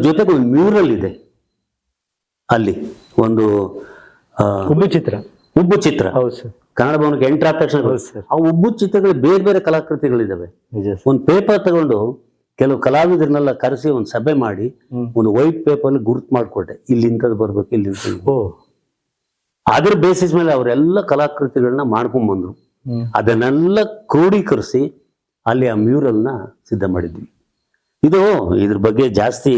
ಜೊತೆಗೆ ಒಂದು ಮ್ಯೂರಲ್ ಇದೆ ಅಲ್ಲಿ, ಒಂದು ಉಬ್ಬು ಚಿತ್ರ. ಹೌದು ಸರ್. ಕನ್ನಡ ಭವನಕ್ಕೆ ಎಂಟರ್ ಆದ ತಕ್ಷಣ ಆ ಉಬ್ಬು ಚಿತ್ರಗಳು ಬೇರೆ ಬೇರೆ ಕಲಾಕೃತಿಗಳಿದಾವೆ. ಒಂದು ಪೇಪರ್ ತಗೊಂಡು ಕೆಲವು ಕಲಾವಿದರನ್ನೆಲ್ಲ ಕರೆಸಿ ಒಂದು ಸಭೆ ಮಾಡಿ ಒಂದು ವೈಟ್ ಪೇಪರ್ ಗುರುತು ಮಾಡಿಕೊಟ್ಟೆ, ಇಲ್ಲಿ ಇಂಥದ್ದು ಬರ್ಬೇಕು, ಇಲ್ಲಿ ಅದ್ರ ಬೇಸಿಸ್ ಮೇಲೆ ಅವರೆಲ್ಲ ಕಲಾಕೃತಿಗಳನ್ನ ಮಾಡ್ಕೊಂಡ್ ಬಂದ್ರು. ಅದನ್ನೆಲ್ಲ ಕ್ರೋಢೀಕರಿಸಿ ಅಲ್ಲಿ ಆ ಮ್ಯೂರಲ್ನ ಸಿದ್ಧ ಮಾಡಿದ್ವಿ. ಇದ್ರ ಬಗ್ಗೆ ಜಾಸ್ತಿ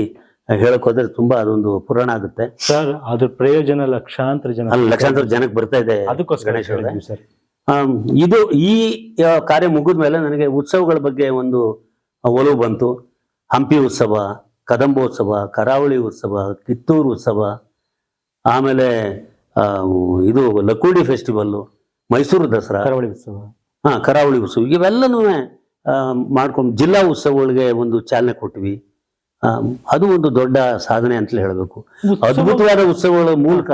ಹೇಳಕ್ ಹೋದ್ರೆ ತುಂಬಾ ಅದೊಂದು ಪುರಾಣ ಆಗುತ್ತೆ ಸರ್. ಅದ್ರ ಪ್ರಯೋಜನ ಲಕ್ಷಾಂತರ ಜನಕ್ಕೆ ಬರ್ತಾ ಇದೆ. ಅದಕ್ಕೋಸ್ಕರ ಸರ್ ಈ ಕಾರ್ಯ ಮುಗಿದ್ಮೇಲೆ ನನಗೆ ಉತ್ಸವಗಳ ಬಗ್ಗೆ ಒಂದು ಒಲವು ಬಂತು. ಹಂಪಿ ಉತ್ಸವ, ಕದಂಬೋತ್ಸವ, ಕರಾವಳಿ ಉತ್ಸವ, ಕಿತ್ತೂರು ಉತ್ಸವ, ಆಮೇಲೆ ಇದು ಲಕ್ಕುಡಿ ಫೆಸ್ಟಿವಲ್, ಮೈಸೂರು ದಸರಾ, ಕರಾವಳಿ ಉತ್ಸವ, ಇವೆಲ್ಲನೂ ಮಾಡ್ಕೊಂಡು ಜಿಲ್ಲಾ ಉತ್ಸವಗಳಿಗೆ ಒಂದು ಚಾಲನೆ ಕೊಟ್ವಿ. ಅದು ಒಂದು ದೊಡ್ಡ ಸಾಧನೆ ಅಂತಲೇ ಹೇಳಬೇಕು. ಅದ್ಭುತವಾದ ಉತ್ಸವಗಳ ಮೂಲಕ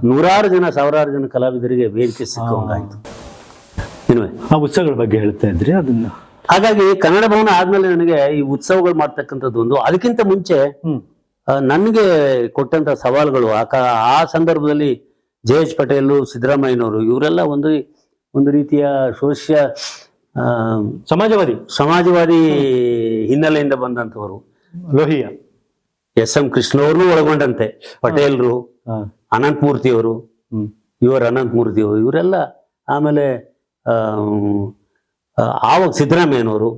ನೂರಾರು ಜನ, ಸಾವಿರಾರು ಜನ ಕಲಾವಿದರಿಗೆ ವೇದಿಕೆ ಸಿಕ್ಕಂಗಾಯ್ತು. ಆ ಉತ್ಸವಗಳ ಬಗ್ಗೆ ಹೇಳ್ತಾ ಇದ್ರಿ ಅದನ್ನ. ಹಾಗಾಗಿ ಕನ್ನಡ ಭವನ ಆದ್ಮೇಲೆ ನನಗೆ ಈ ಉತ್ಸವಗಳು ಮಾಡ್ತಕ್ಕಂಥದ್ದು ಒಂದು, ಅದಕ್ಕಿಂತ ಮುಂಚೆ ನನಗೆ ಕೊಟ್ಟಂತ ಸವಾಲುಗಳು ಆ ಸಂದರ್ಭದಲ್ಲಿ ಜೆ.ಎಚ್. ಪಟೇಲ್, ಸಿದ್ದರಾಮಯ್ಯನವರು ಇವರೆಲ್ಲ ಒಂದು ರೀತಿಯ ಸಮಾಜವಾದಿ ಹಿನ್ನೆಲೆಯಿಂದ ಬಂದಂತವರು. ಲೋಹಿಯ ಎಸ್.ಎಂ. ಕೃಷ್ಣ ಅವ್ರನ್ನೂ ಒಳಗೊಂಡಂತೆ ಪಟೇಲ್ರು, ಅನಂತಮೂರ್ತಿಯವರು, ಅನಂತಮೂರ್ತಿಯವರು ಇವರೆಲ್ಲ, ಆಮೇಲೆ ಆವಾಗ ಸಿದ್ದರಾಮಯ್ಯನವರು.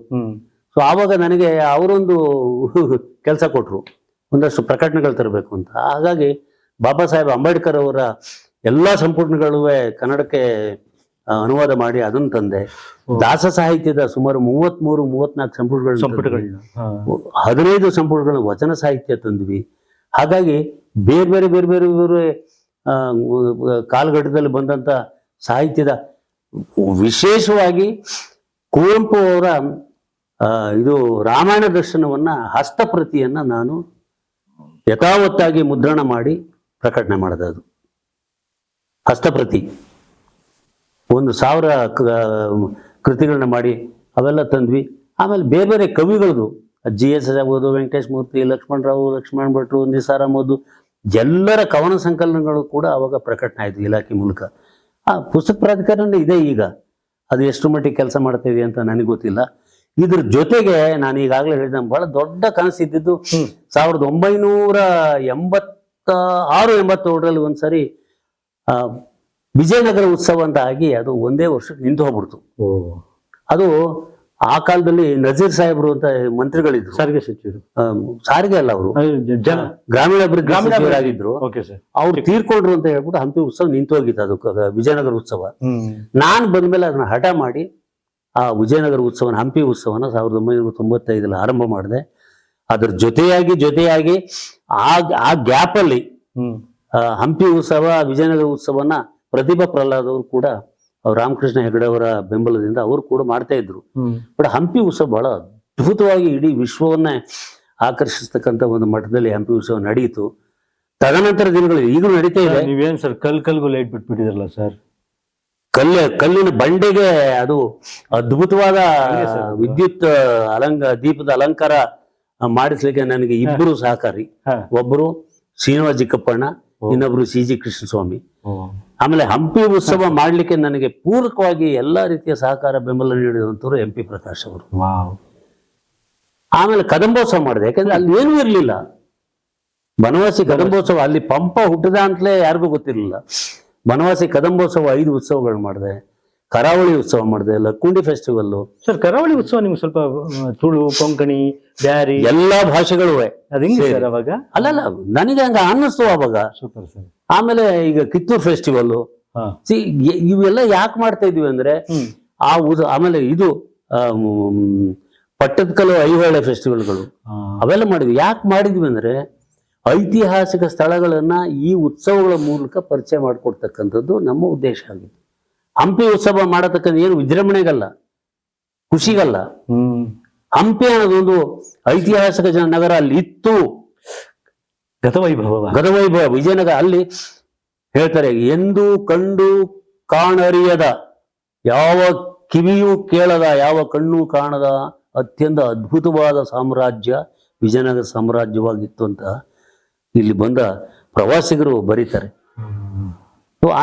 ಸೊ ಆವಾಗ ನನಗೆ ಅವರೊಂದು ಕೆಲಸ ಕೊಟ್ರು, ಒಂದಷ್ಟು ಪ್ರಕಟಣೆಗಳು ತರಬೇಕು ಅಂತ. ಹಾಗಾಗಿ ಬಾಬಾ ಸಾಹೇಬ್ ಅಂಬೇಡ್ಕರ್ ಅವರ ಎಲ್ಲಾ ಸಂಪುಟಗಳು ಕನ್ನಡಕ್ಕೆ ಅನುವಾದ ಮಾಡಿ ಅದನ್ನು ತಂದೆ. ದಾಸ ಸಾಹಿತ್ಯದ ಸುಮಾರು 33-34 ಸಂಪುಟಗಳು, 15 ಸಂಪುಟಗಳ ವಚನ ಸಾಹಿತ್ಯ ತಂದ್ವಿ. ಹಾಗಾಗಿ ಬೇರೆ ಬೇರೆ ಕಾಲಘಟ್ಟದಲ್ಲಿ ಬಂದಂತ ಸಾಹಿತ್ಯದ, ವಿಶೇಷವಾಗಿ ಕುವೆಂಪು ಅವರ ಇದು ರಾಮಾಯಣ ದರ್ಶನವನ್ನ ಹಸ್ತಪ್ರತಿಯನ್ನ ನಾನು ಯಥಾವತ್ತಾಗಿ ಮುದ್ರಣ ಮಾಡಿ ಪ್ರಕಟಣೆ ಮಾಡಿದೆ. ಅದು ಹಸ್ತಪ್ರತಿ 1000 ಕೃತಿಗಳನ್ನ ಮಾಡಿ ಅವೆಲ್ಲ ತಂದ್ವಿ. ಆಮೇಲೆ ಬೇರೆ ಬೇರೆ ಕವಿಗಳದು, ಜಿ.ಎಸ್. ಆಗ್ಬೋದು, ವೆಂಕಟೇಶ್ ಮೂರ್ತಿ, ಲಕ್ಷ್ಮಣರಾವ್, ಲಕ್ಷ್ಮಣ್ ಭಟ್ರು, ನಿಸಾರ್ ಅಹಮದ್, ಎಲ್ಲರ ಕವನ ಸಂಕಲನಗಳು ಕೂಡ ಅವಾಗ ಪ್ರಕಟಣೆ ಆಯ್ತು ಇಲಾಖೆ ಮೂಲಕ. ಆ ಪುಸ್ತಕ ಪ್ರಾಧಿಕಾರನೇ ಇದೆ ಈಗ, ಅದು ಎಷ್ಟು ಮಟ್ಟಿಗೆ ಕೆಲಸ ಮಾಡ್ತಾ ಇದೆ ಅಂತ ನನಗೆ ಗೊತ್ತಿಲ್ಲ. ಇದ್ರ ಜೊತೆಗೆ ನಾನು ಈಗಾಗಲೇ ಹೇಳಿದ ಬಹಳ ದೊಡ್ಡ ಕನಸಿದ್ದು 1986-87ರಲ್ಲಿ ಒಂದ್ಸರಿ ವಿಜಯನಗರ ಉತ್ಸವ ಅಂತ ಆಗಿ ಅದು ಒಂದೇ ವರ್ಷಕ್ಕೆ ನಿಂತು ಹೋಗ್ಬಿಡ್ತು. ಅದು ಆ ಕಾಲದಲ್ಲಿ ನಜೀರ್ ಸಾಹೇಬ್ರು ಅಂತ ಮಂತ್ರಿಗಳಿದ್ರು, ಸಾರಿಗೆ ಸಚಿವರು, ಸಾರಿಗೆ ಅಲ್ಲ ಅವರು ಗ್ರಾಮೀಣಾಭಿವೃದ್ಧಿ ಸಚಿವರಾಗಿದ್ರು. ಅವ್ರು ತೀರ್ಕೊಂಡ್ರು ಅಂತ ಹೇಳ್ಬಿಟ್ಟು ಹಂಪಿ ಉತ್ಸವ ನಿಂತು ಹೋಗಿತ್ತು, ಅದು ವಿಜಯನಗರ ಉತ್ಸವ. ನಾನ್ ಬಂದ್ಮೇಲೆ ಅದನ್ನ ಹಠ ಮಾಡಿ ಆ ವಿಜಯನಗರ ಉತ್ಸವನ, ಹಂಪಿ ಉತ್ಸವನ 1995 ಆರಂಭ ಮಾಡಿದೆ. ಅದ್ರ ಜೊತೆಯಾಗಿ ಆ ಗ್ಯಾಪ್ ಅಲ್ಲಿ ಹಂಪಿ ಉತ್ಸವ, ವಿಜಯನಗರ ಉತ್ಸವನ ಪ್ರತಿಭಾ ಪ್ರಹ್ಲಾದ್ ಅವರು ಕೂಡ, ರಾಮಕೃಷ್ಣ ಹೆಗಡೆ ಅವರ ಬೆಂಬಲದಿಂದ ಅವರು ಕೂಡ ಮಾಡ್ತಾ ಇದ್ರು. ಬಟ್ ಹಂಪಿ ಉತ್ಸವ ಬಹಳ ಅದ್ಭುತವಾಗಿ ಇಡೀ ವಿಶ್ವವನ್ನೇ ಆಕರ್ಷಿಸ್ತಕ್ಕಂಥ ಒಂದು ಮಟ್ಟದಲ್ಲಿ ಹಂಪಿ ಉತ್ಸವ ನಡೆಯಿತು. ತದನಂತರ ದಿನಗಳು ಈಗಲೂ ನಡೀತಾ ಇದೆ. ನೀವೇನ್ ಸರ್ ಕಲ್ಗೂ ಲೈಟ್ ಬಿಟ್ಬಿಟ್ಟಿದ್ರಲ್ಲ ಸರ್? ಕಲ್ಲಿನ ಬಂಡೆಗೆ ಅದು ಅದ್ಭುತವಾದ ವಿದ್ಯುತ್ ದೀಪದ ಅಲಂಕಾರ ಮಾಡಿಸ್ಲಿಕ್ಕೆ ನನಗೆ ಇಬ್ಬರು ಸಹಕಾರಿ. ಒಬ್ಬರು ಶ್ರೀನಿವಾಸ ಜಿಕ್ಕಪ್ಪಣ್ಣ, ಇನ್ನೊಬ್ರು ಸಿ.ಜಿ. ಕೃಷ್ಣಸ್ವಾಮಿ. ಆಮೇಲೆ ಹಂಪಿ ಉತ್ಸವ ಮಾಡ್ಲಿಕ್ಕೆ ನನಗೆ ಪೂರಕವಾಗಿ ಎಲ್ಲಾ ರೀತಿಯ ಸಹಕಾರ ಬೆಂಬಲ ನೀಡಿದಂತವ್ರು ಎಂ.ಪಿ. ಪ್ರಕಾಶ್ ಅವರು. ಆಮೇಲೆ ಕದಂಬೋತ್ಸವ ಮಾಡಿದೆ, ಯಾಕಂದ್ರೆ ಅಲ್ಲಿ ಏನೂ ಇರ್ಲಿಲ್ಲ. ಬನವಾಸಿ ಕದಂಬೋತ್ಸವ, ಅಲ್ಲಿ ಪಂಪ ಹುಟ್ಟದ ಅಂತಲೇ ಯಾರಿಗೂ ಗೊತ್ತಿರಲಿಲ್ಲ. ಬನವಾಸಿ ಕದಂಬೋತ್ಸವ 5 ಉತ್ಸವಗಳು ಮಾಡಿದೆ. ಕರಾವಳಿ ಉತ್ಸವ ಮಾಡಿದೆ, ಲಕ್ಕುಂಡಿ ಫೆಸ್ಟಿವಲ್. ಸರ್ ಕರಾವಳಿ ಉತ್ಸವ ನಿಮ್ಗೆ ಸ್ವಲ್ಪ ತುಳು, ಕೊಂಕಣಿ, ಬ್ಯಾರಿ ಎಲ್ಲಾ ಭಾಷೆಗಳು ಅವಾಗ? ಅಲ್ಲಲ್ಲ, ನನಗೆ ಹಂಗ ಅನ್ನಿಸ್ತು ಅವಾಗ. Super sir. ಆಮೇಲೆ ಈಗ ಕಿತ್ತೂರು ಫೆಸ್ಟಿವಲ್, ಇವೆಲ್ಲ ಯಾಕೆ ಮಾಡ್ತಾ ಇದೀವಿ ಅಂದ್ರೆ ಆಮೇಲೆ ಇದು ಪಟ್ಟದಕಲ್ಲು ಐಹೊಳೆ ಫೆಸ್ಟಿವಲ್ಗಳು ಅವೆಲ್ಲ ಮಾಡಿದ್ವಿ. ಯಾಕೆ ಮಾಡಿದ್ವಿ ಅಂದ್ರೆ ಐತಿಹಾಸಿಕ ಸ್ಥಳಗಳನ್ನ ಈ ಉತ್ಸವಗಳ ಮೂಲಕ ಪರಿಚಯ ಮಾಡಿಕೊಡ್ತಕ್ಕಂಥದ್ದು ನಮ್ಮ ಉದ್ದೇಶ ಆಗಿತ್ತು. ಹಂಪಿ ಉತ್ಸವ ಮಾಡತಕ್ಕಂಥ ಏನು ವಿಜೃಂಭಣೆಗಲ್ಲ, ಖುಷಿಗಲ್ಲ. ಹಂಪಿ ಅನ್ನೋದೊಂದು ಐತಿಹಾಸಿಕ ನಗರ ಅಲ್ಲಿ ಇತ್ತು, ಗತವೈಭವ ವಿಜಯನಗರ. ಅಲ್ಲಿ ಹೇಳ್ತಾರೆ, ಎಂದು ಕಂಡು ಕಾಣರಿಯದ, ಯಾವ ಕಿವಿಯೂ ಕೇಳದ, ಯಾವ ಕಣ್ಣು ಕಾಣದ ಅತ್ಯಂತ ಅದ್ಭುತವಾದ ಸಾಮ್ರಾಜ್ಯ ವಿಜಯನಗರ ಸಾಮ್ರಾಜ್ಯವಾಗಿತ್ತು ಅಂತ ಇಲ್ಲಿ ಬಂದ ಪ್ರವಾಸಿಗರು ಬರೀತಾರೆ.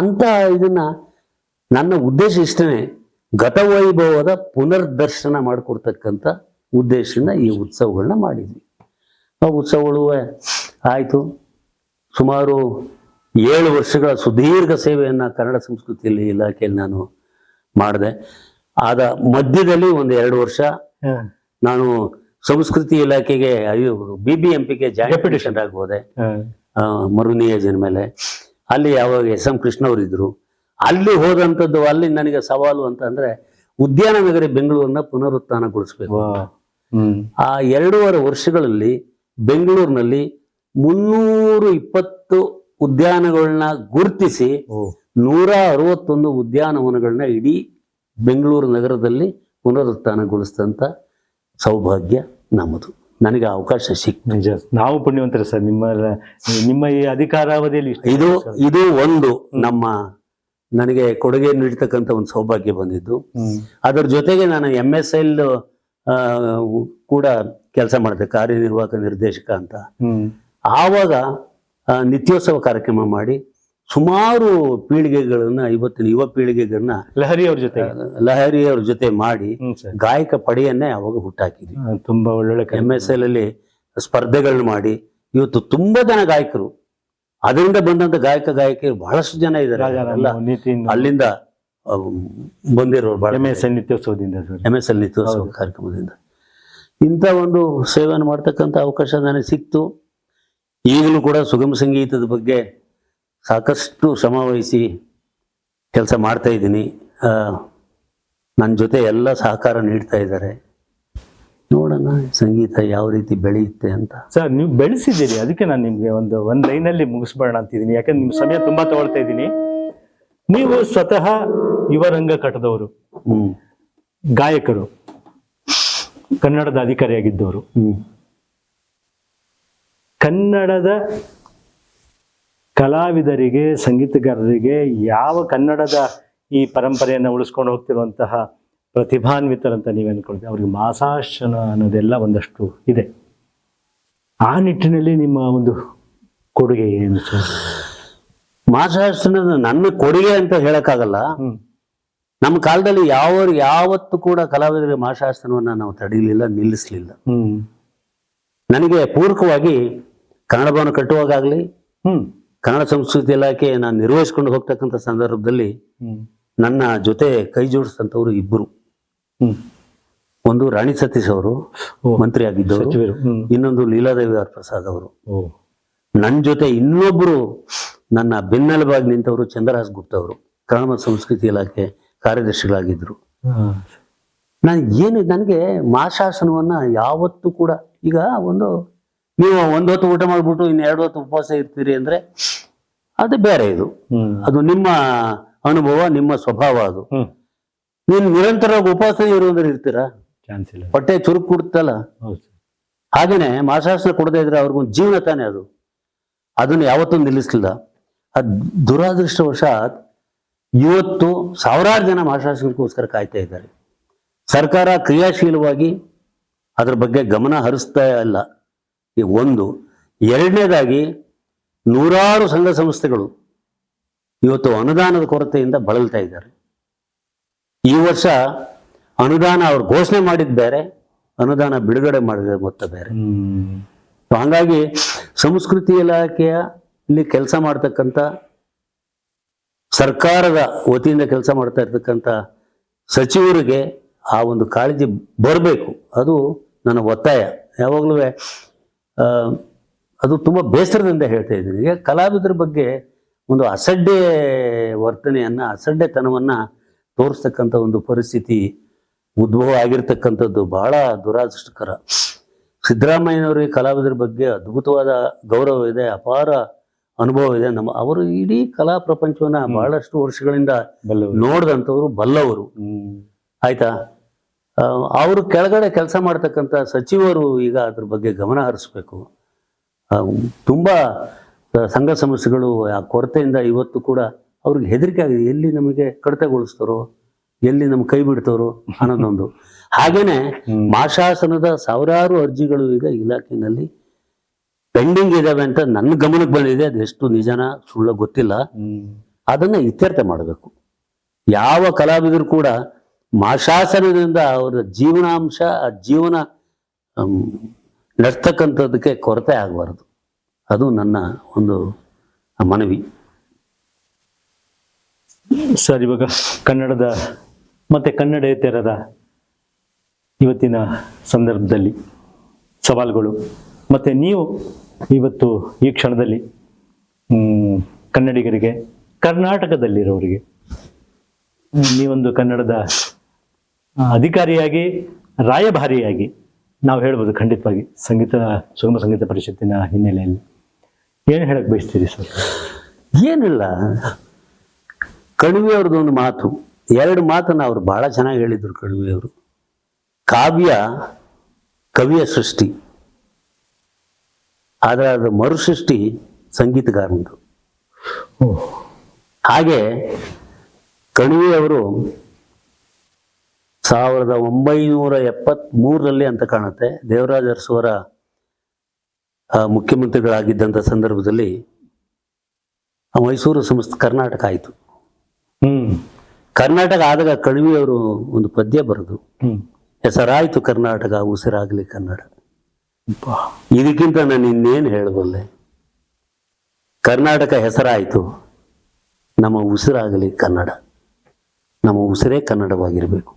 ಅಂತ ಇದನ್ನ ನನ್ನ ಉದ್ದೇಶ ಇಷ್ಟನೇ, ಗತವೈಭವದ ಪುನರ್ದರ್ಶನ ಮಾಡಿಕೊಡ್ತಕ್ಕಂಥ ಉದ್ದೇಶದಿಂದ ಈ ಉತ್ಸವಗಳನ್ನ ಮಾಡಿದ್ವಿ. ಆ ಉತ್ಸವಗಳು ಆಯಿತು. ಸುಮಾರು 7 ವರ್ಷಗಳ ಸುದೀರ್ಘ ಸೇವೆಯನ್ನು ಕನ್ನಡ ಸಂಸ್ಕೃತಿಯಲ್ಲಿ ಇಲಾಖೆಯಲ್ಲಿ ನಾನು ಮಾಡಿದೆ. ಆದ ಮಧ್ಯದಲ್ಲಿ ಒಂದು 2 ವರ್ಷ ನಾನು ಸಂಸ್ಕೃತಿ ಇಲಾಖೆಗೆ BBMPಗೆ ಜಾಯಿಂಟ್ ಪಿಟಿಷನ್ ಆಗಿ ಹೋದೆ ಮರುನಿಯೋಜನೆ ಮೇಲೆ. ಅಲ್ಲಿ ಯಾವಾಗ SM ಕೃಷ್ಣ ಅವರು ಇದ್ರು. ಅಲ್ಲಿ ಹೋದಂಥದ್ದು ಅಲ್ಲಿ ನನಗೆ ಸವಾಲು ಅಂತ ಅಂದ್ರೆ ಉದ್ಯಾನ ನಗರಿ ಬೆಂಗಳೂರನ್ನ ಪುನರುತ್ಥಾನಗೊಳಿಸ್ಬೇಕು. ಆ 2.5 ವರ್ಷಗಳಲ್ಲಿ ಬೆಂಗಳೂರಿನಲ್ಲಿ 320 ಉದ್ಯಾನಗಳನ್ನ ಗುರುತಿಸಿ 161 ಉದ್ಯಾನವನಗಳನ್ನ ಇಡೀ ಬೆಂಗಳೂರು ನಗರದಲ್ಲಿ ಪುನರುತ್ಥಾನಗೊಳಿಸಿದಂಥ ಸೌಭಾಗ್ಯ ನಮ್ಮದು. ನನಗೆ ಅವಕಾಶ ಸಿಕ್ತು. ನಾವು ಪುಣ್ಯವಂತರ ಸರ್, ನಿಮ್ಮ ಈ ಅಧಿಕಾರಾವಧಿಯಲ್ಲಿ ಇದು ಒಂದು ನನಗೆ ಕೊಡುಗೆ ನೀಡತಕ್ಕಂಥ ಒಂದು ಸೌಭಾಗ್ಯ ಬಂದಿದ್ದು. ಅದರ ಜೊತೆಗೆ ನಾನು MSL ಕೂಡ ಕೆಲಸ ಮಾಡಿದೆ, ಕಾರ್ಯನಿರ್ವಾಹಕ ನಿರ್ದೇಶಕ ಅಂತ. ಆವಾಗ ನಿತ್ಯೋತ್ಸವ ಕಾರ್ಯಕ್ರಮ ಮಾಡಿ ಸುಮಾರು ಪೀಳಿಗೆಗಳನ್ನ, ಇವತ್ತಿನ ಯುವ ಪೀಳಿಗೆಗಳನ್ನ ಲಹರಿಯವ್ರ ಜೊತೆ ಮಾಡಿ ಗಾಯಕ ಪಡೆಯನ್ನೇ ಅವಾಗ ಹುಟ್ಟಾಕಿದ್ವಿ. ತುಂಬಾ ಒಳ್ಳೊಳ್ಳೆ MSL ಅಲ್ಲಿ ಸ್ಪರ್ಧೆಗಳನ್ನ ಮಾಡಿ ಇವತ್ತು ತುಂಬಾ ಜನ ಗಾಯಕರು, ಅದರಿಂದ ಬಂದಂತ ಗಾಯಕಿಯರು ಬಹಳಷ್ಟು ಜನ ಇದ್ದಾರೆ. ಅಲ್ಲಿಂದ ಬಂದಿರೋರು MSL ನಿತ್ಯೋತ್ಸವ ಕಾರ್ಯಕ್ರಮದಿಂದ ಇಂಥ ಒಂದು ಸೇವೆಯನ್ನು ಮಾಡ್ತಕ್ಕಂಥ ಅವಕಾಶ ನನಗೆ ಸಿಕ್ತು. ಈಗಲೂ ಕೂಡ ಸುಗಮ ಸಂಗೀತದ ಬಗ್ಗೆ ಸಾಕಷ್ಟು ಶ್ರಮ ವಹಿಸಿ ಕೆಲಸ ಮಾಡ್ತಾ ಇದ್ದೀನಿ. ನನ್ನ ಜೊತೆ ಎಲ್ಲ ಸಹಕಾರ ನೀಡ್ತಾ ಇದ್ದಾರೆ. ನೋಡೋಣ ಸಂಗೀತ ಯಾವ ರೀತಿ ಬೆಳೆಯುತ್ತೆ ಅಂತ. ಸರ್, ನೀವು ಬೆಳೆಸಿದ್ದೀರಿ, ಅದಕ್ಕೆ ನಾನು ನಿಮ್ಗೆ ಒಂದು ಲೈನಲ್ಲಿ ಮುಗಿಸ್ಬೇಡ ಅಂತಿದ್ದೀನಿ. ಯಾಕಂದ್ರೆ ನಿಮ್ ಸಮಯ ತುಂಬಾ ತಗೊಳ್ತಾ ಇದ್ದೀನಿ. ನೀವು ಸ್ವತಃ ಯುವರಂಗ ಕಟ್ಟದವರು, ಗಾಯಕರು, ಕನ್ನಡದ ಅಧಿಕಾರಿಯಾಗಿದ್ದವರು. ಕನ್ನಡದ ಕಲಾವಿದರಿಗೆ, ಸಂಗೀತಗಾರರಿಗೆ ಯಾವ ಕನ್ನಡದ ಈ ಪರಂಪರೆಯನ್ನು ಉಳಿಸ್ಕೊಂಡು ಹೋಗ್ತಿರುವಂತಹ ಪ್ರತಿಭಾನ್ವಿತರಂತ ನೀವು ಅನ್ಕೊಳ್ತೀವಿ, ಅವ್ರಿಗೆ ಮಾಸಾಶನ ಅನ್ನೋದೆಲ್ಲ ಒಂದಷ್ಟು ಇದೆ. ಆ ನಿಟ್ಟಿನಲ್ಲಿ ನಿಮ್ಮ ಒಂದು ಕೊಡುಗೆ ಏನು ಸರ್? ಮಾಸಾಶನದ ನನ್ನ ಕೊಡುಗೆ ಅಂತ ಹೇಳಕ್ಕಾಗಲ್ಲ. ನಮ್ಮ ಕಾಲದಲ್ಲಿ ಯಾವತ್ತು ಕೂಡ ಕಲಾವಿದರಿಗೆ ಮಾಸಾಶನವನ್ನ ನಾವು ತಡೀಲಿಲ್ಲ, ನಿಲ್ಲಿಸ್ಲಿಲ್ಲ. ನನಗೆ ಪೂರಕವಾಗಿ ಕನ್ನಡ ಭವನ ಕಟ್ಟುವಾಗಲಿ, ಕನ್ನಡ ಸಂಸ್ಕೃತಿ ಇಲಾಖೆ ನಾನು ನಿರ್ವಹಿಸ್ಕೊಂಡು ಹೋಗ್ತಕ್ಕಂಥ ಸಂದರ್ಭದಲ್ಲಿ ನನ್ನ ಜೊತೆ ಕೈ ಜೋಡಿಸಿದಂಥವ್ರು ಇಬ್ಬರು. ಒಂದು ರಾಣಿ ಸತೀಶ್ ಅವರು ಮಂತ್ರಿ ಆಗಿದ್ದವರು, ಇನ್ನೊಂದು ಲೀಲಾದೇವಿ ಆರ್ ಪ್ರಸಾದ್ ಅವರು. ನನ್ನ ಜೊತೆ ಇನ್ನೊಬ್ರು ನನ್ನ ಬೆನ್ನೆಲುಬಾಗಿ ನಿಂತವರು ಚಂದ್ರಹಾಸ್ ಗುಪ್ತ ಅವರು, ಕನ್ನಡ ಮತ್ತು ಸಂಸ್ಕೃತಿ ಇಲಾಖೆ ಕಾರ್ಯದರ್ಶಿಗಳಾಗಿದ್ರು. ನನಗೆ ಮಾಸಾಸನವನ್ನ ಯಾವತ್ತೂ ಕೂಡ, ಈಗ ನೀವು 1 ಹೊತ್ತು ಊಟ ಮಾಡ್ಬಿಟ್ಟು 2 ಹೊತ್ತು ಉಪವಾಸ ಇರ್ತೀರಿ ಅಂದ್ರೆ ಅದು ಬೇರೆ. ಅದು ನಿಮ್ಮ ಅನುಭವ, ನಿಮ್ಮ ಸ್ವಭಾವ. ಅದು ನೀನು ನಿರಂತರವಾಗಿ ಉಪವಾಸ ಇರುವಂದ್ರೆ ಇರ್ತೀರಾ? ಚಾನ್ಸ್ ಇಲ್ಲ. ಹೊಟ್ಟೆ ಚುರುಕು ಕೊಡ್ತಲ್ಲ. ಹಾಗೇನೆ ಮಾಸಾಸನ ಕೊಡದೇ ಇದ್ರೆ ಅವ್ರಿಗೊಂದು ಜೀವನ ತಾನೇ ಅದು. ಅದನ್ನು ಯಾವತ್ತೂ ನಿಲ್ಲಿಸ್ಲಿಲ್ಲ. ದುರಾದೃಷ್ಟವಶಾತ್ ಇವತ್ತು ಸಾವಿರಾರು ಜನ ಮಾಸಾಸನಕ್ಕೋಸ್ಕರ ಕಾಯ್ತಾ ಇದ್ದಾರೆ. ಸರ್ಕಾರ ಕ್ರಿಯಾಶೀಲವಾಗಿ ಅದ್ರ ಬಗ್ಗೆ ಗಮನ ಹರಿಸ್ತಾ ಇಲ್ಲ. ಒಂದು. ಎರಡನೇದಾಗಿ ನೂರಾರು ಸಂಘ ಸಂಸ್ಥೆಗಳು ಇವತ್ತು ಅನುದಾನದ ಕೊರತೆಯಿಂದ ಬಳಲ್ತಾ ಇದ್ದಾರೆ. ಈ ವರ್ಷ ಅನುದಾನ ಅವ್ರು ಘೋಷಣೆ ಮಾಡಿದ್ ಬೇರೆ, ಅನುದಾನ ಬಿಡುಗಡೆ ಮಾಡಿದ ಮೊತ್ತ ಬೇರೆ. ಹಾಗಾಗಿ ಸಂಸ್ಕೃತಿ ಇಲಾಖೆಯಲ್ಲಿ ಕೆಲಸ ಮಾಡ್ತಕ್ಕಂಥ, ಸರ್ಕಾರದ ವತಿಯಿಂದ ಕೆಲಸ ಮಾಡ್ತಾ ಇರ್ತಕ್ಕಂಥ ಸಚಿವರಿಗೆ ಆ ಒಂದು ಕಾಳಜಿ ಬರಬೇಕು. ಅದು ನನ್ನ ಒತ್ತಾಯ. ಯಾವಾಗಲೂ ಅದು ತುಂಬ ಬೇಸರದಿಂದ ಹೇಳ್ತಾ ಇದ್ದೀನಿ. ಈಗ ಕಲಾವಿದರ ಬಗ್ಗೆ ಒಂದು ಅಸಡ್ಡೆ ವರ್ತನೆಯನ್ನ, ಅಸಡ್ಡೆತನವನ್ನ ತೋರಿಸ್ತಕ್ಕಂಥ ಒಂದು ಪರಿಸ್ಥಿತಿ ಉದ್ಭವ ಆಗಿರ್ತಕ್ಕಂಥದ್ದು ಬಹಳ ದುರಾದೃಷ್ಟಕರ. ಸಿದ್ದರಾಮಯ್ಯನವರಿಗೆ ಕಲಾವಿದರ ಬಗ್ಗೆ ಅದ್ಭುತವಾದ ಗೌರವ ಇದೆ, ಅಪಾರ ಅನುಭವ ಇದೆ. ಅವರು ಇಡೀ ಕಲಾ ಪ್ರಪಂಚವನ್ನ ಬಹಳಷ್ಟು ವರ್ಷಗಳಿಂದ ನೋಡಿದಂಥವ್ರು, ಬಲ್ಲವರು. ಆಯ್ತಾ? ಅವರು ಕೆಳಗಡೆ ಕೆಲಸ ಮಾಡ್ತಕ್ಕಂಥ ಸಚಿವರು ಈಗ ಅದ್ರ ಬಗ್ಗೆ ಗಮನ ಹರಿಸ್ಬೇಕು. ತುಂಬಾ ಸಂಘ ಸಂಸ್ಥೆಗಳು ಆ ಕೊರತೆಯಿಂದ ಇವತ್ತು ಕೂಡ ಅವ್ರಿಗೆ ಹೆದರಿಕೆ ಆಗಿದೆ. ಎಲ್ಲಿ ನಮಗೆ ಕಡಿತಗೊಳಿಸ್ತಾರೋ, ಎಲ್ಲಿ ನಮ್ಗೆ ಕೈ ಬಿಡ್ತಾರೋ ಅನ್ನೋದೊಂದು. ಹಾಗೇನೆ ಮಾಶಾಸನದ ಸಾವಿರಾರು ಅರ್ಜಿಗಳು ಈಗ ಇಲಾಖೆಯಲ್ಲಿ ಪೆಂಡಿಂಗ್ ಇದಾವೆ ಅಂತ ನನ್ನ ಗಮನಕ್ಕೆ ಬಂದಿದೆ. ಅದೆಷ್ಟು ನಿಜನ ಸುಳ್ಳು ಗೊತ್ತಿಲ್ಲ. ಅದನ್ನ ಇತ್ಯರ್ಥ ಮಾಡಬೇಕು. ಯಾವ ಕಲಾವಿದರು ಕೂಡ ಮಾಶಾಸನದಿಂದ ಅವರ ಜೀವನಾಂಶ ಜೀವನ ನಡೆಸ್ತಕ್ಕಂಥದ್ದಕ್ಕೆ ಕೊರತೆ ಆಗಬಾರದು. ಅದು ನನ್ನ ಒಂದು ಮನವಿ. ಸರ್, ಇವಾಗ ಕನ್ನಡದ ಮತ್ತೆ ಕನ್ನಡೇತರರ ಇವತ್ತಿನ ಸಂದರ್ಭದಲ್ಲಿ ಸವಾಲುಗಳು, ಮತ್ತೆ ನೀವು ಇವತ್ತು ಈ ಕ್ಷಣದಲ್ಲಿ ಕನ್ನಡಿಗರಿಗೆ, ಕರ್ನಾಟಕದಲ್ಲಿರೋರಿಗೆ ನೀವೊಂದು ಕನ್ನಡದ ಅಧಿಕಾರಿಯಾಗಿ, ರಾಯಭಾರಿಯಾಗಿ ನಾವು ಹೇಳ್ಬೋದು ಖಂಡಿತವಾಗಿ ಸುಗಮ ಸಂಗೀತ ಪರಿಷತ್ತಿನ ಹಿನ್ನೆಲೆಯಲ್ಲಿ ಏನು ಹೇಳಕ್ ಬಯಸ್ತೀರಿ ಸರ್? ಏನಿಲ್ಲ, ಕಣಿವೆಯವ್ರದ್ದು ಒಂದು ಮಾತು, 2 ಮಾತನ್ನು ಅವರು ಬಹಳ ಚೆನ್ನಾಗಿ ಹೇಳಿದ್ರು. ಕಣಿವೆಯವರು, ಕಾವ್ಯ ಕವಿಯ ಸೃಷ್ಟಿ, ಆದರೆ ಅದು ಮರುಸೃಷ್ಟಿ ಸಂಗೀತಗಾರನದು. ಹಾಗೆ ಕಣಿವೆಯವರು 1973ರಲ್ಲಿ ಅಂತ ಕಾಣುತ್ತೆ, ದೇವರಾಜ ಅರಸುವರ ಮುಖ್ಯಮಂತ್ರಿಗಳಾಗಿದ್ದಂಥ ಸಂದರ್ಭದಲ್ಲಿ ಮೈಸೂರು ಸಂಸ್ಥೆ ಕರ್ನಾಟಕ ಆಯಿತು. ಕರ್ನಾಟಕ ಆದಾಗ ಕಣಿವೆಯವರು ಒಂದು ಪದ್ಯ ಬರೆದು, ಹೆಸರಾಯಿತು ಕರ್ನಾಟಕ ಉಸಿರಾಗಲಿ ಕನ್ನಡ. ಇದಕ್ಕಿಂತ ನಾನು ಇನ್ನೇನು ಹೇಳಬಲ್ಲೆ? ಕರ್ನಾಟಕ ಹೆಸರಾಯಿತು, ನಮ್ಮ ಉಸಿರಾಗಲಿ ಕನ್ನಡ, ನಮ್ಮ ಉಸಿರೇ ಕನ್ನಡವಾಗಿರಬೇಕು.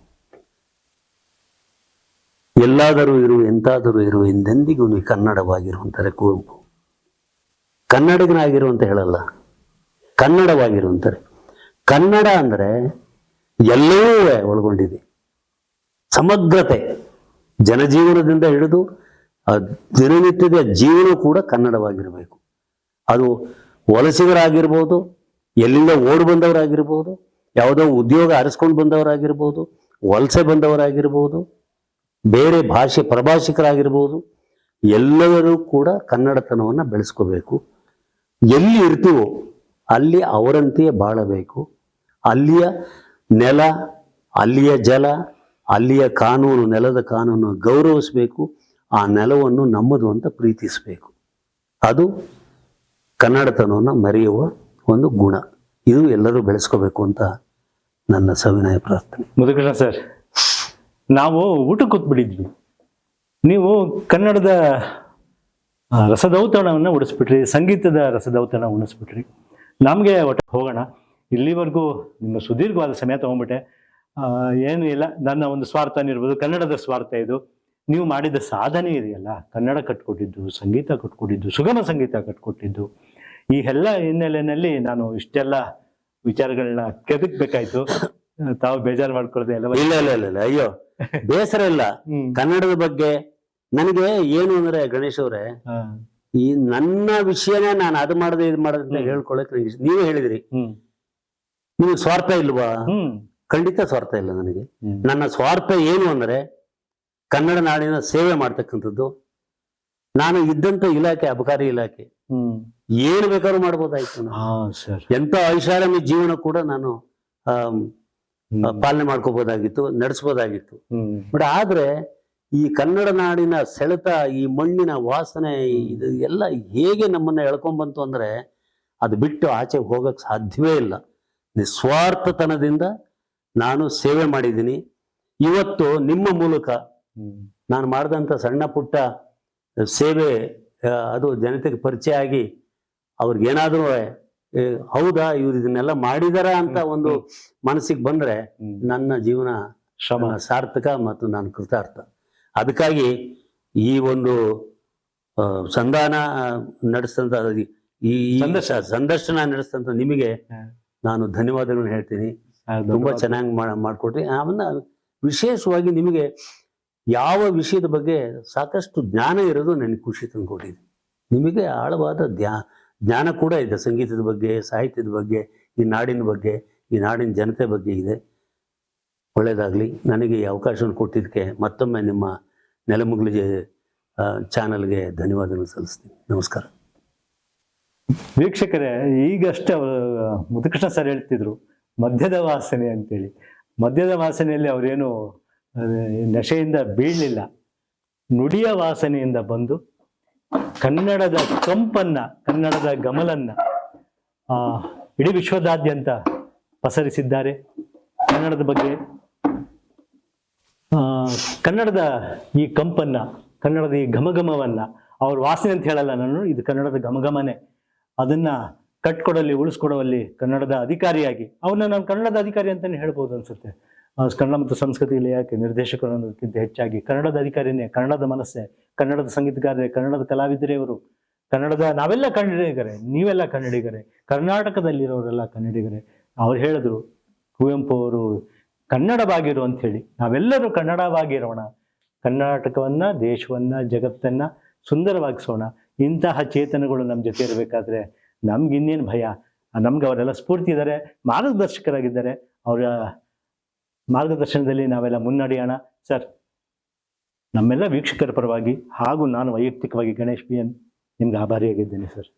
ಎಲ್ಲಾದರೂ ಇರು ಎಂತಾದರೂ ಇರು ಎಂದೆಂದಿಗೂ ನೀ ಕನ್ನಡವಾಗಿರುವಂತಾರೆ ಕುವೆಂಪು. ಕನ್ನಡಿಗನಾಗಿರುವಂತ ಹೇಳಲ್ಲ, ಕನ್ನಡವಾಗಿರುವಂತಾರೆ. ಕನ್ನಡ ಅಂದರೆ ಎಲ್ಲವೂ ಒಳಗೊಂಡಿದೆ, ಸಮಗ್ರತೆ. ಜನಜೀವನದಿಂದ ಹಿಡಿದು ದಿನನಿತ್ಯದ ಜೀವನ ಕೂಡ ಕನ್ನಡವಾಗಿರಬೇಕು. ಅದು ವಲಸಿಗರಾಗಿರ್ಬೋದು, ಎಲ್ಲಿಂದ ಓಡಿ ಬಂದವರಾಗಿರ್ಬೋದು, ಯಾವುದೋ ಉದ್ಯೋಗ ಅರಸ್ಕೊಂಡು ಬಂದವರಾಗಿರ್ಬೋದು, ವಲಸೆ ಬಂದವರಾಗಿರ್ಬೋದು, ಬೇರೆ ಭಾಷೆ ಪ್ರಭಾಷಿಕರಾಗಿರ್ಬೋದು, ಎಲ್ಲರೂ ಕೂಡ ಕನ್ನಡತನವನ್ನು ಬೆಳೆಸ್ಕೋಬೇಕು. ಎಲ್ಲಿ ಇರ್ತೀವೋ ಅಲ್ಲಿ ಅವರಂತೆಯೇ ಬಾಳಬೇಕು. ಅಲ್ಲಿಯ ನೆಲ, ಅಲ್ಲಿಯ ಜಲ, ಅಲ್ಲಿಯ ಕಾನೂನು, ನೆಲದ ಕಾನೂನು ಗೌರವಿಸಬೇಕು. ಆ ನೆಲವನ್ನು ನಮ್ಮದು ಅಂತ ಪ್ರೀತಿಸಬೇಕು. ಅದು ಕನ್ನಡತನವನ್ನು ಮರೆಯುವ ಒಂದು ಗುಣ. ಇದು ಎಲ್ಲರೂ ಬೆಳೆಸ್ಕೋಬೇಕು ಅಂತ ನನ್ನ ಸವಿನಯ ಪ್ರಾರ್ಥನೆ. ಮುದುಕೃಷ್ಣ ಸರ್, ನಾವು ಊಟಕ್ಕೆ ಕೂತ್ಬಿಟ್ಟಿದ್ವಿ, ನೀವು ಕನ್ನಡದ ರಸದೌತಣವನ್ನು ಉಡಿಸ್ಬಿಟ್ರಿ, ಸಂಗೀತದ ರಸದೌತಣ ಉಣಿಸ್ಬಿಟ್ರಿ. ನಮಗೆ ಒಟ್ಟು ಹೋಗೋಣ. ಇಲ್ಲಿವರೆಗೂ ನಿಮ್ಮ ಸುದೀರ್ಘವಾದ ಸಮಯ ತಗೊಂಡ್ಬಿಟ್ಟೆ. ಏನು ಇಲ್ಲ, ನನ್ನ ಒಂದು ಸ್ವಾರ್ಥ ಇರ್ಬೋದು, ಕನ್ನಡದ ಸ್ವಾರ್ಥ ಇದು. ನೀವು ಮಾಡಿದ ಸಾಧನೆ ಇದೆಯಲ್ಲ, ಕನ್ನಡ ಕಟ್ಕೊಟ್ಟಿದ್ದು, ಸಂಗೀತ ಕಟ್ಕೊಟ್ಟಿದ್ದು, ಸುಗಮ ಸಂಗೀತ ಕಟ್ಕೊಟ್ಟಿದ್ದು, ಈ ಎಲ್ಲ ಹಿನ್ನೆಲೆಯಲ್ಲಿ ನಾನು ಇಷ್ಟೆಲ್ಲ ವಿಚಾರಗಳನ್ನ ಕೆದಕ್ಬೇಕಾಯ್ತು. ತಾವು ಬೇಜಾರು ಮಾಡ್ಕೊಳ್ದೆ ಎಲ್ಲ? ಇಲ್ಲ ಇಲ್ಲ ಇಲ್ಲ ಇಲ್ಲ, ಅಯ್ಯೋ ಬೇಸರ ಇಲ್ಲ. ಕನ್ನಡದ ಬಗ್ಗೆ ನನಗೆ ಏನು ಅಂದ್ರೆ ಗಣೇಶ್ ಅವರೇ, ಈ ನನ್ನ ವಿಷಯನೇ ನಾನು ಅದು ಮಾಡದೆ ಇದು ಮಾಡದೆ ಅಂತ ಹೇಳ್ಕೊಳಕ್ ನನಗೆ, ನೀವೇ ಹೇಳಿದ್ರಿ ನಿಮಗೆ ಸ್ವಾರ್ಥ ಇಲ್ವಾ? ಖಂಡಿತ ಸ್ವಾರ್ಥ ಇಲ್ಲ ನನಗೆ. ನನ್ನ ಸ್ವಾರ್ಥ ಏನು ಅಂದ್ರೆ ಕನ್ನಡ ನಾಡಿನ ಸೇವೆ ಮಾಡ್ತಕ್ಕಂಥದ್ದು. ನಾನು ಇದ್ದಂತ ಇಲಾಖೆ ಅಬಕಾರಿ ಇಲಾಖೆ, ಏನು ಬೇಕಾದ್ರೂ ಮಾಡ್ಬೋದಾಯ್ತು. ಎಂತ ಐಷಾರಾಮಿ ಜೀವನ ಕೂಡ ನಾನು ಪಾಲನೆ ಮಾಡ್ಕೋಬಹುದಾಗಿತ್ತು, ನಡೆಸ್ಬೋದಾಗಿತ್ತು. ಬಟ್ ಆದ್ರೆ ಈ ಕನ್ನಡ ನಾಡಿನ ಸೆಳೆತ, ಈ ಮಣ್ಣಿನ ವಾಸನೆ, ಇದು ಎಲ್ಲ ಹೇಗೆ ನಮ್ಮನ್ನ ಎಳ್ಕೊಂಡ್ಬಂತು ಅಂದ್ರೆ ಅದು ಬಿಟ್ಟು ಆಚೆ ಹೋಗಕ್ ಸಾಧ್ಯವೇ ಇಲ್ಲ. ನಿಸ್ವಾರ್ಥತನದಿಂದ ನಾನು ಸೇವೆ ಮಾಡಿದ್ದೀನಿ. ಇವತ್ತು ನಿಮ್ಮ ಮೂಲಕ ನಾನು ಮಾಡಿದಂಥ ಸಣ್ಣ ಪುಟ್ಟ ಸೇವೆ ಅದು ಜನತೆಗೆ ಪರಿಚಯ ಆಗಿ ಅವ್ರಿಗೇನಾದ್ರೂ ಹೌದಾ ಇವ್ರು ಇದನ್ನೆಲ್ಲ ಮಾಡಿದಾರ ಅಂತ ಒಂದು ಮನಸ್ಸಿಗೆ ಬಂದ್ರೆ ನನ್ನ ಜೀವನ ಸಾರ್ಥಕ ಮತ್ತು ನಾನು ಕೃತಾರ್ಥ. ಅದಕ್ಕಾಗಿ ಈ ಒಂದು ಸಂಧಾನ ನಡೆಸ್ತಂತ, ಈ ಸಂದರ್ಶನ ನಡೆಸ್ತಂತ ನಿಮಗೆ ನಾನು ಧನ್ಯವಾದಗಳನ್ನ ಹೇಳ್ತೀನಿ. ತುಂಬಾ ಚೆನ್ನಾಗಿ ಮಾಡ್ಕೊಟ್ರಿ. ಆಮೇಲೆ ವಿಶೇಷವಾಗಿ ನಿಮಗೆ ಯಾವ ವಿಷಯದ ಬಗ್ಗೆ ಸಾಕಷ್ಟು ಜ್ಞಾನ ಇರೋದು ನನಗೆ ಖುಷಿ ತಂದುಕೊಟ್ಟಿದೆ. ನಿಮಗೆ ಆಳವಾದ ಜ್ಞಾನ ಕೂಡ ಇದೆ, ಸಂಗೀತದ ಬಗ್ಗೆ, ಸಾಹಿತ್ಯದ ಬಗ್ಗೆ, ಈ ನಾಡಿನ ಬಗ್ಗೆ, ಈ ನಾಡಿನ ಜನತೆ ಬಗ್ಗೆ ಇದೆ. ಒಳ್ಳೆಯದಾಗಲಿ. ನನಗೆ ಈ ಅವಕಾಶವನ್ನು ಕೊಟ್ಟಿದ್ದಕ್ಕೆ ಮತ್ತೊಮ್ಮೆ ನಿಮ್ಮ ನೆಲಮುಗ್ಲಿಗೆ ಚಾನಲ್ಗೆ ಧನ್ಯವಾದಗಳು ಸಲ್ಲಿಸ್ತೀನಿ. ನಮಸ್ಕಾರ. ವೀಕ್ಷಕರೇ, ಈಗಷ್ಟೇ ಮುದುಕೃಷ್ಣ ಸರ್ ಹೇಳ್ತಿದ್ರು ಮದ್ಯದ ವಾಸನೆ ಅಂತೇಳಿ. ಮದ್ಯದ ವಾಸನೆಯಲ್ಲಿ ಅವರೇನು ನಶೆಯಿಂದ ಬೀಳಲಿಲ್ಲ, ನುಡಿಯ ವಾಸನೆಯಿಂದ ಬಂದು ಕನ್ನಡದ ಕಂಪನ್ನ, ಕನ್ನಡದ ಗಮಲನ್ನ ಇಡೀ ವಿಶ್ವದಾದ್ಯಂತ ಪಸರಿಸಿದ್ದಾರೆ. ಕನ್ನಡದ ಬಗ್ಗೆ, ಕನ್ನಡದ ಈ ಕಂಪನ್ನ, ಕನ್ನಡದ ಈ ಘಮಘಮವನ್ನ, ಅವ್ರ ವಾಸನೆ ಅಂತ ಹೇಳಲ್ಲ ನಾನು, ಇದು ಕನ್ನಡದ ಘಮಘಮನೆ, ಅದನ್ನ ಕಟ್ಕೊಡಲ್ಲಿ, ಉಳಿಸ್ಕೊಡುವಲ್ಲಿ ಕನ್ನಡದ ಅಧಿಕಾರಿಯಾಗಿ, ಅವನ್ನ ನಾನು ಕನ್ನಡದ ಅಧಿಕಾರಿ ಅಂತಾನೆ ಹೇಳ್ಬೋದು ಅನ್ಸುತ್ತೆ. ಕನ್ನಡ ಮತ್ತು ಸಂಸ್ಕೃತಿ ಇಲಾಖೆ ನಿರ್ದೇಶಕರು ಅನ್ನೋದಕ್ಕಿಂತ ಹೆಚ್ಚಾಗಿ ಕನ್ನಡದ ಅಧಿಕಾರಿನೇ, ಕನ್ನಡದ ಮನಸ್ಸೇ, ಕನ್ನಡದ ಸಂಗೀತಗಾರರೇ, ಕನ್ನಡದ ಕಲಾವಿದರೇ ಅವರು, ಕನ್ನಡದ ನಾವೆಲ್ಲ ಕನ್ನಡಿಗರೇ, ನೀವೆಲ್ಲ ಕನ್ನಡಿಗರೇ, ಕರ್ನಾಟಕದಲ್ಲಿರೋರೆಲ್ಲ ಕನ್ನಡಿಗರೇ. ಅವ್ರು ಹೇಳಿದ್ರು, ಕುವೆಂಪು ಅವರು ಕನ್ನಡವಾಗಿರು ಅಂತ ಹೇಳಿ, ನಾವೆಲ್ಲರೂ ಕನ್ನಡವಾಗಿರೋಣ, ಕರ್ನಾಟಕವನ್ನ, ದೇಶವನ್ನ, ಜಗತ್ತನ್ನ ಸುಂದರವಾಗಿಸೋಣ. ಇಂತಹ ಚೇತನಗಳು ನಮ್ಮ ಜೊತೆ ಇರಬೇಕಾದ್ರೆ ನಮ್ಗೆ ಇನ್ನೇನು ಭಯ? ನಮ್ಗೆ ಅವರೆಲ್ಲ ಸ್ಫೂರ್ತಿ ಇದ್ದಾರೆ, ಮಾರ್ಗದರ್ಶಕರಾಗಿದ್ದಾರೆ. ಅವರ ಮಾರ್ಗದರ್ಶನದಲ್ಲಿ ನಾವೆಲ್ಲ ಮುನ್ನಡೆಯೋಣ. ಸರ್, ನಮ್ಮೆಲ್ಲ ವೀಕ್ಷಕರ ಪರವಾಗಿ ಹಾಗೂ ನಾನು ವೈಯಕ್ತಿಕವಾಗಿ ಗಣೇಶ್ BN ನಿಮ್ಗೆ ಆಭಾರಿಯಾಗಿದ್ದೇನೆ ಸರ್.